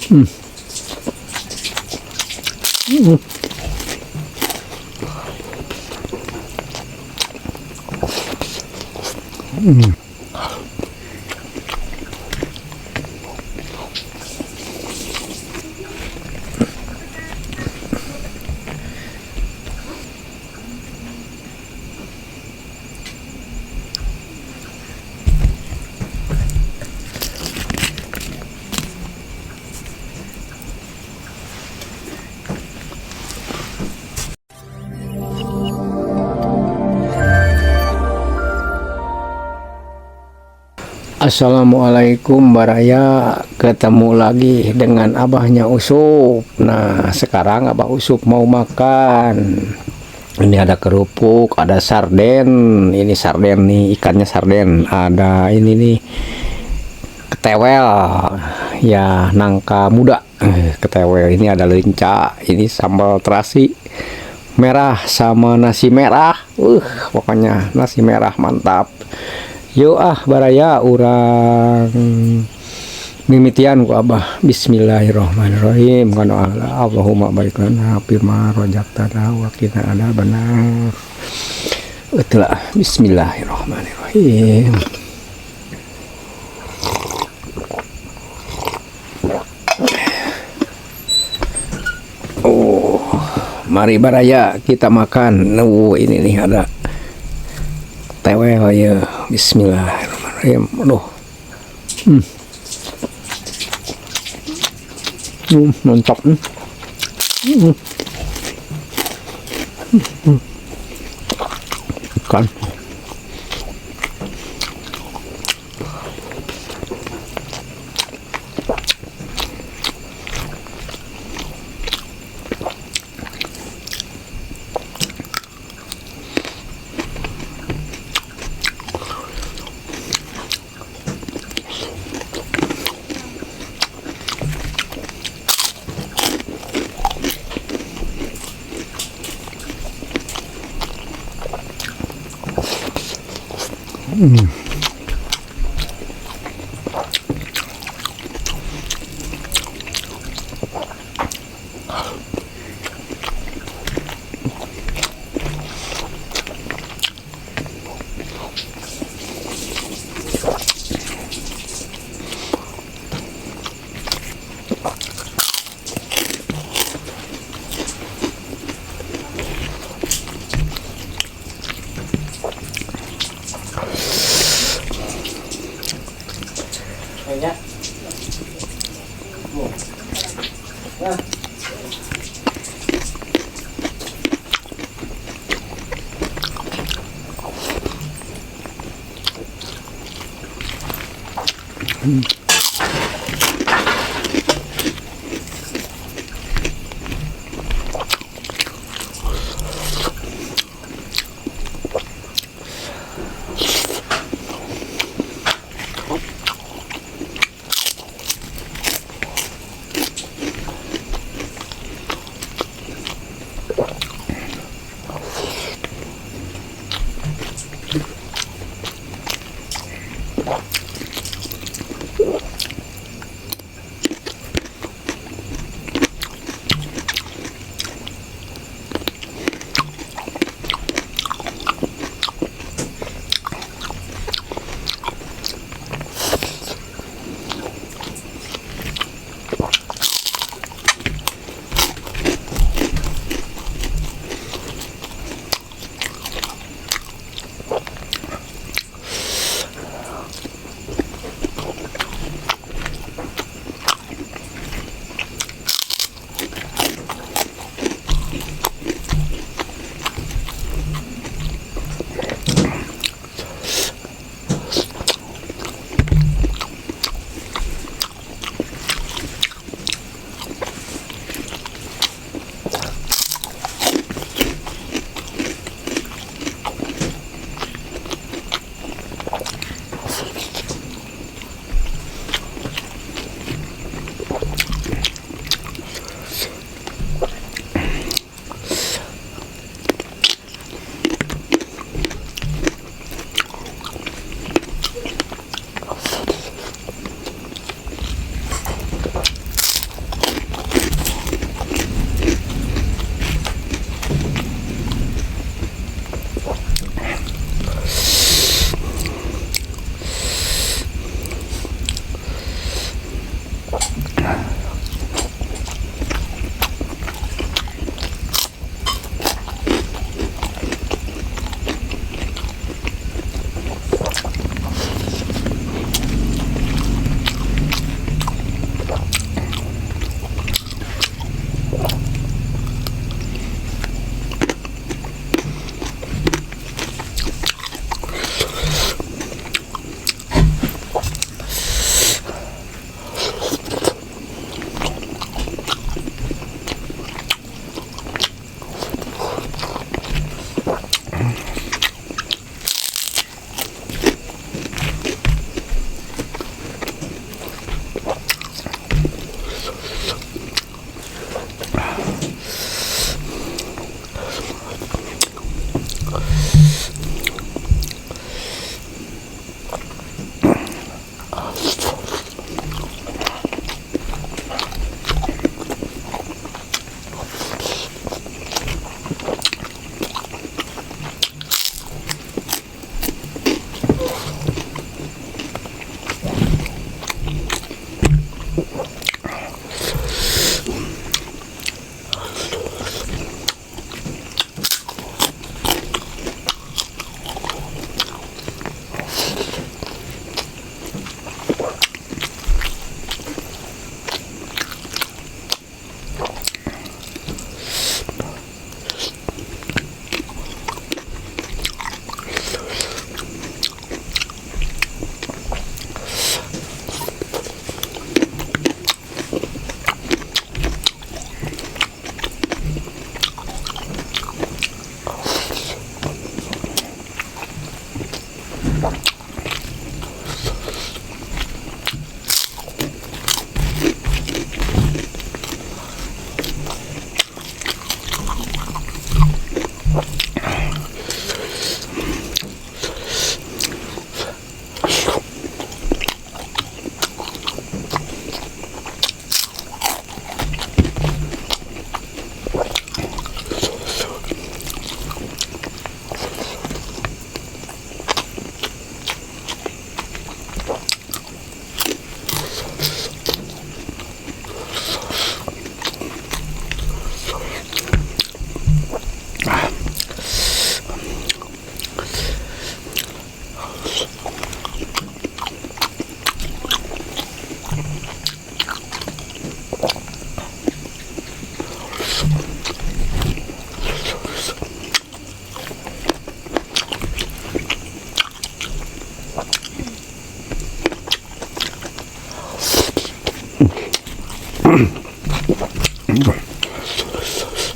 Hmm. Hmm. Hmm. Assalamualaikum Baraya, ketemu lagi dengan abahnya Usup. Nah sekarang abah Usup mau makan. Ini ada kerupuk, ada sarden. Ini sarden nih, ikannya sarden. Ada ini nih ketewel, ya nangka muda. Ketewel ini ada lenca. Ini sambal terasi merah sama nasi merah. Pokoknya nasi merah mantap. Yuk Baraya urang mimitian ku abah. Bismillahirrahmanirrahim. Kana Allahumma barik lana fima razaqtana wa qina adzabannar. Itulah bismillahirrahmanirrahim. Mari Baraya kita makan. Ini nih ada tewel ya. Bismillahirrahmanirrahim. Aduh. Mantap. Ikan.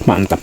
Mantap.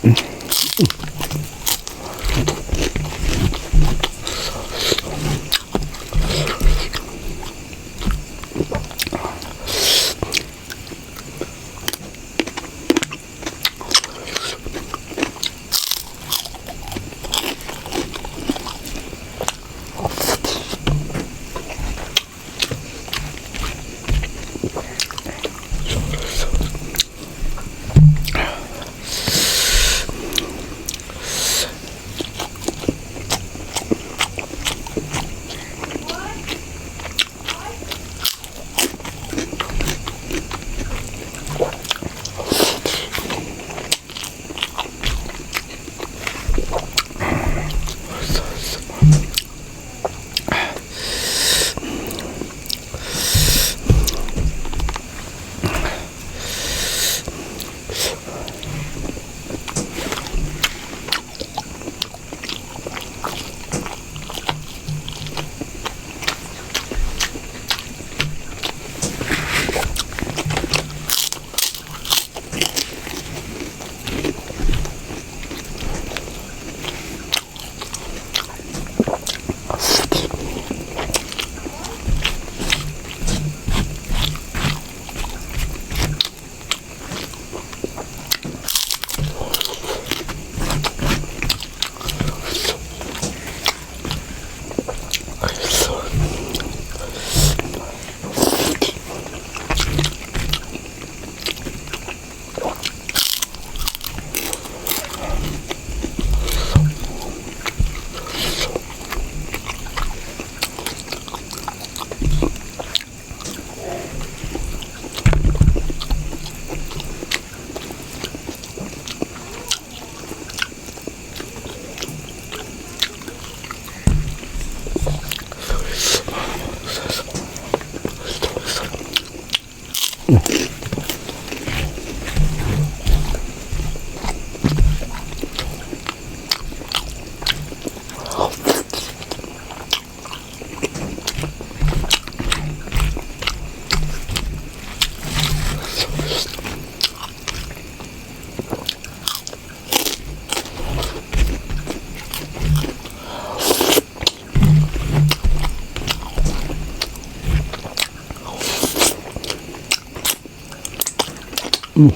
Ampun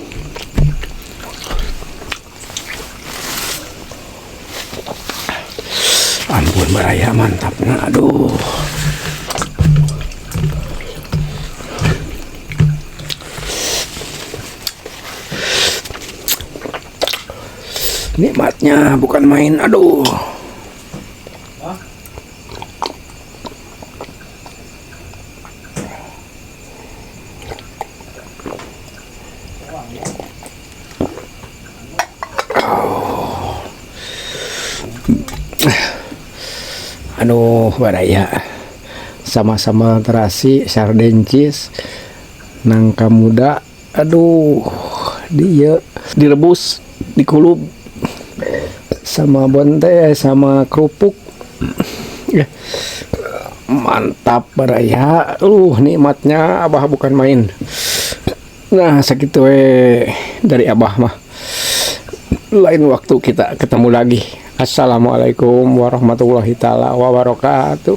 baraya mantapna, aduh. Nikmatnya bukan main, aduh. Aduh baraya, sama-sama terasi sarden cheese nangka muda, aduh dia direbus dikulub sama bonte sama kerupuk. Mantap baraya, nikmatnya abah bukan main. Nah segitu dari abah mah, lain waktu kita ketemu lagi. Assalamualaikum warahmatullahi taala wabarakatuh.